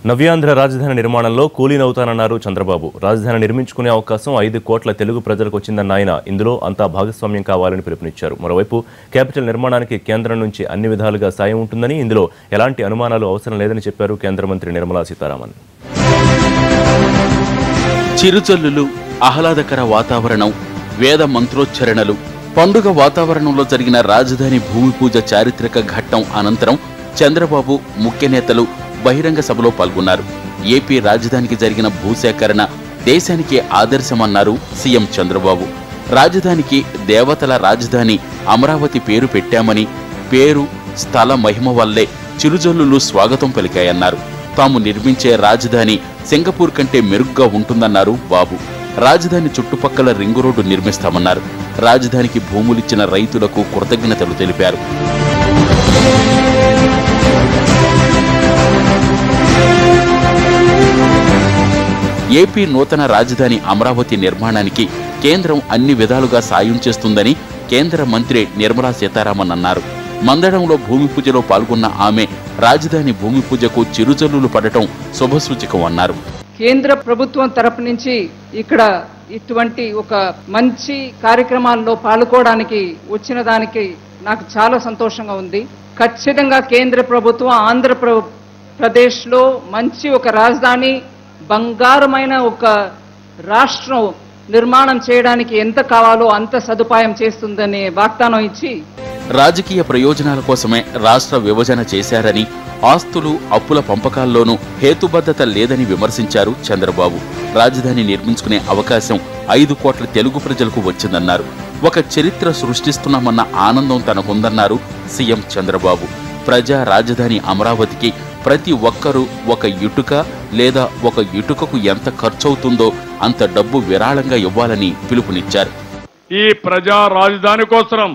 నవ్యాంధ్ర రాజధాని నిర్మాణంలో కూలీనవుతానన్నారు చంద్రబాబు. రాజధాని నిర్మించుకునే అవకాశం 5 కోట్ల తెలుగు ప్రజలకు వచ్చిందన్న ఆయన ఇందులో అంతా భాగస్వామ్యం కావాలని పిలుపునిచ్చారు. మరోవైపు క్యాపిటల్ నిర్మాణానికి కేంద్రం నుంచి అన్ని విధాలుగా సాయం ఉంటుందని, ఇందులో ఎలాంటి అనుమానాలు అవసరం లేదని చెప్పారు కేంద్ర మంత్రి నిర్మలా సీతారామన్. చిరుజల్లులు, ఆహ్లాదకర వాతావరణం, వేద మంత్రోచ్చరణలు, పండుగ వాతావరణంలో జరిగిన రాజధాని భూమి పూజ చారిత్రక ఘట్టం అనంతరం చంద్రబాబు, ముఖ్య నేతలు బహిరంగ సభలో పాల్గొన్నారు. ఏపీ రాజధానికి జరిగిన భూసేకరణ దేశానికే ఆదర్శమన్నారు సీఎం చంద్రబాబు. రాజధానికి దేవతల రాజధాని అమరావతి పేరు పెట్టామని, పేరు, స్థల మహిమ వల్లే చిరుజల్లులు స్వాగతం పలికాయన్నారు. తాము నిర్మించే రాజధాని సింగపూర్ కంటే మెరుగ్గా ఉంటుందన్నారు బాబు. రాజధాని చుట్టుపక్కల రింగు రోడ్డు నిర్మిస్తామన్నారు. రాజధానికి భూములిచ్చిన రైతులకు కృతజ్ఞతలు తెలిపారు. ఏపీ నూతన రాజధాని అమరావతి నిర్మాణానికి కేంద్రం అన్ని విధాలుగా సాయం చేస్తుందని కేంద్ర మంత్రి నిర్మలా సీతారామన్ అన్నారు. మందడంలో భూమి పూజలో పాల్గొన్న ఆమె రాజధాని భూమి పూజకు చిరుజల్లులు పడటం శుభసూచకం అన్నారు. కేంద్ర ప్రభుత్వం తరపు నుంచి ఇక్కడ ఇటువంటి ఒక మంచి కార్యక్రమాల్లో పాల్గొనడానికి వచ్చిన దానికి నాకు చాలా సంతోషంగా ఉంది. ఖచ్చితంగా కేంద్ర ప్రభుత్వం ఆంధ్రప్రదేశ్లో మంచి ఒక రాజధాని, బంగారమైన ఒక రాష్ట్రం నిర్మాణం చేయడానికి ఎంత కావాలో అంత సదుపాయం చేస్తుందనే వాగ్దానం ఇచ్చి, రాజకీయ ప్రయోజనాల కోసమే రాష్ట్ర విభజన చేశారని, ఆస్తులు, అప్పుల పంపకాల్లోనూ హేతుబద్ధత లేదని విమర్శించారు చంద్రబాబు. రాజధాని నిర్మించుకునే అవకాశం 5 కోట్ల తెలుగు ప్రజలకు వచ్చిందన్నారు. ఒక చరిత్ర సృష్టిస్తున్నామన్న ఆనందం తనకుందన్నారు సీఎం చంద్రబాబు. ప్రజా రాజధాని అమరావతికి ప్రతి ఒక్కరూ ఒక ఇటుక లేదా ఒక ఇటుకకు ఎంత ఖర్చవుతుందో అంత డబ్బు విరాళంగా ఇవ్వాలని పిలుపునిచ్చారు. ఈ ప్రజా రాజధాని కోసం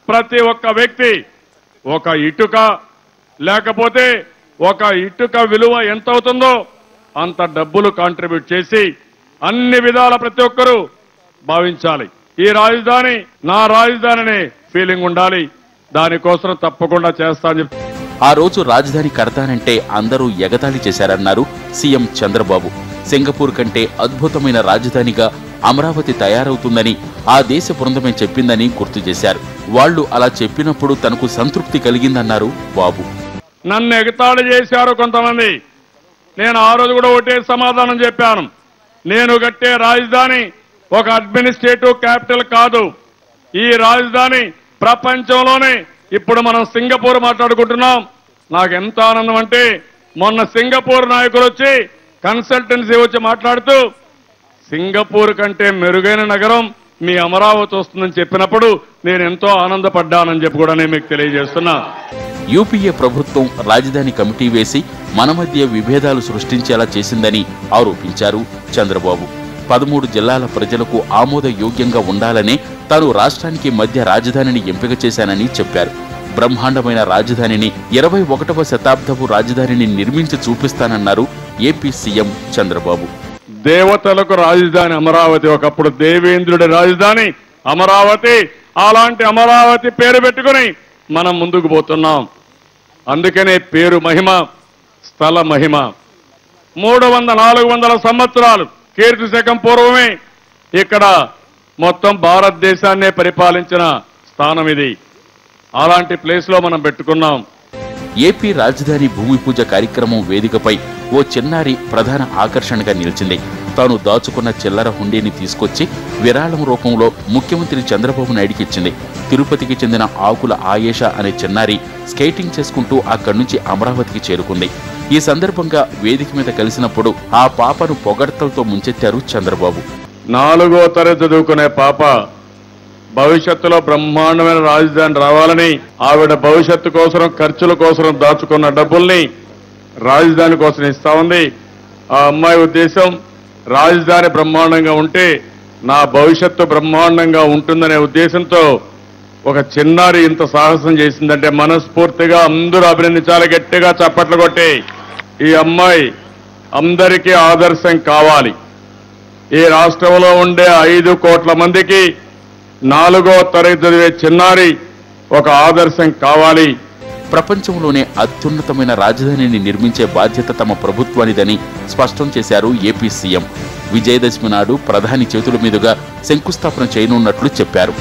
ప్రతి ఒక్క వ్యక్తి ఒక ఇటుక, లేకపోతే ఒక ఇటుక విలువ ఎంత అవుతుందో అంత డబ్బులు కాంట్రిబ్యూట్ చేసి అన్ని విధాల ప్రతి ఒక్కరూ భావించాలి. ఈ రాజధాని నా రాజధాని అనే ఫీలింగ్ ఉండాలి. దానికోసం తప్పకుండా చేస్తానని చెప్పి ఆ రోజు రాజధాని కడతానంటే అందరూ ఎగతాళి చేశారన్నారు సీఎం చంద్రబాబు. సింగపూర్ కంటే అద్భుతమైన రాజధానిగా అమరావతి తయారవుతుందని ఆ దేశ బృందమే చెప్పిందని గుర్తు చేశారు. వాళ్లు అలా చెప్పినప్పుడు తనకు సంతృప్తి కలిగిందన్నారు బాబు. నన్ను ఎగతాళి చేశారు కొంతమంది. నేను ఆ రోజు కూడా ఒకటే సమాధానం చెప్పాను. నేను కట్టే రాజధాని ఒక అడ్మినిస్ట్రేటివ్ క్యాపిటల్ కాదు. ఈ రాజధాని ప్రపంచంలోనే, ఇప్పుడు మనం సింగపూర్ మాట్లాడుకుంటున్నాం. నాకు ఎంత ఆనందం అంటే మొన్న సింగపూర్ నాయకులు వచ్చి, కన్సల్టెన్సీ వచ్చి మాట్లాడుతూ సింగపూర్ కంటే మెరుగైన నగరం మీ అమరావతి వస్తుందని చెప్పినప్పుడు నేను ఎంతో ఆనందపడ్డానని చెప్పి కూడా నేను మీకు తెలియజేస్తున్నా. యూపీఏ ప్రభుత్వం రాజధాని కమిటీ వేసి మన మధ్య విభేదాలు సృష్టించేలా చేసిందని ఆరోపించారు చంద్రబాబు. 13 జిల్లాల ప్రజలకు ఆమోదయోగ్యంగా ఉండాలనే తాను రాష్ట్రానికి మధ్య రాజధానిని ఎంపిక చేశానని చెప్పారు. బ్రహ్మాండమైన రాజధానిని 21వ శతాబ్దపు రాజధానిని నిర్మించి చూపిస్తానన్నారు ఏపీ సీఎం చంద్రబాబు. దేవతలకు రాజధాని అమరావతి, ఒకప్పుడు దేవేంద్రుడి రాజధాని అమరావతి. అలాంటి అమరావతి పేరు పెట్టుకుని మనం ముందుకు పోతున్నాం. అందుకనే పేరు మహిమ, స్థల మహిమ. 300-400 సంవత్సరాలు కీర్తి శకం పూర్వమే ఇక్కడ మొత్తం భారతదేశాన్నే పరిపాలించిన స్థానం ఇది. అలాంటి ప్లేస్ లో మనం పెట్టుకున్నాం. ఏపీ రాజధాని భూమి పూజ కార్యక్రమం వేదికపై ఓ చిన్నారి ప్రధాన ఆకర్షణగా నిలిచింది. తాను దాచుకున్న చిల్లర హుండీని తీసుకొచ్చి విరాళం రూపంలో ముఖ్యమంత్రి చంద్రబాబు నాయుడికి ఇచ్చింది. తిరుపతికి చెందిన ఆకుల ఆయేషా అనే చిన్నారి స్కేటింగ్ చేసుకుంటూ అక్కడి నుంచి అమరావతికి చేరుకుంది. ఈ సందర్భంగా వేదిక మీద కలిసినప్పుడు ఆ పాపను పొగడ్తలతో ముంచెత్తారు చంద్రబాబు. 4వ తరగతి చదువుకునే పాప భవిష్యత్తులో బ్రహ్మాండమైన రాజధాని రావాలని, ఆవిడ భవిష్యత్తు కోసం, ఖర్చుల కోసం దాచుకున్న డబ్బుల్ని రాజధాని కోసం ఇస్తా ఉంది. ఆ అమ్మాయి ఉద్దేశం రాజధాని బ్రహ్మాండంగా ఉంటే నా భవిష్యత్తు బ్రహ్మాండంగా ఉంటుందనే ఉద్దేశంతో ఒక చిన్నారి ఇంత సాహసం చేసిందంటే మనస్ఫూర్తిగా అందరూ అభినందించాలి. గట్టిగా చప్పట్లు కొట్టి ఈ అమ్మాయి అందరికీ ఆదర్శం కావాలి. ఈ రాష్ట్రంలో ఉండే 5 కోట్ల మందికి 4వ తరగతి చదివే చిన్నారి ఒక ఆదర్శం కావాలి. ప్రపంచంలోనే అత్యున్నతమైన రాజధానిని నిర్మించే బాధ్యత తమ ప్రభుత్వానిదని స్పష్టం చేశారు ఏపీ సీఎం. విజయదశమి నాడు ప్రధాని చేతుల మీదుగా శంకుస్థాపన చేయనున్నట్లు చెప్పారు.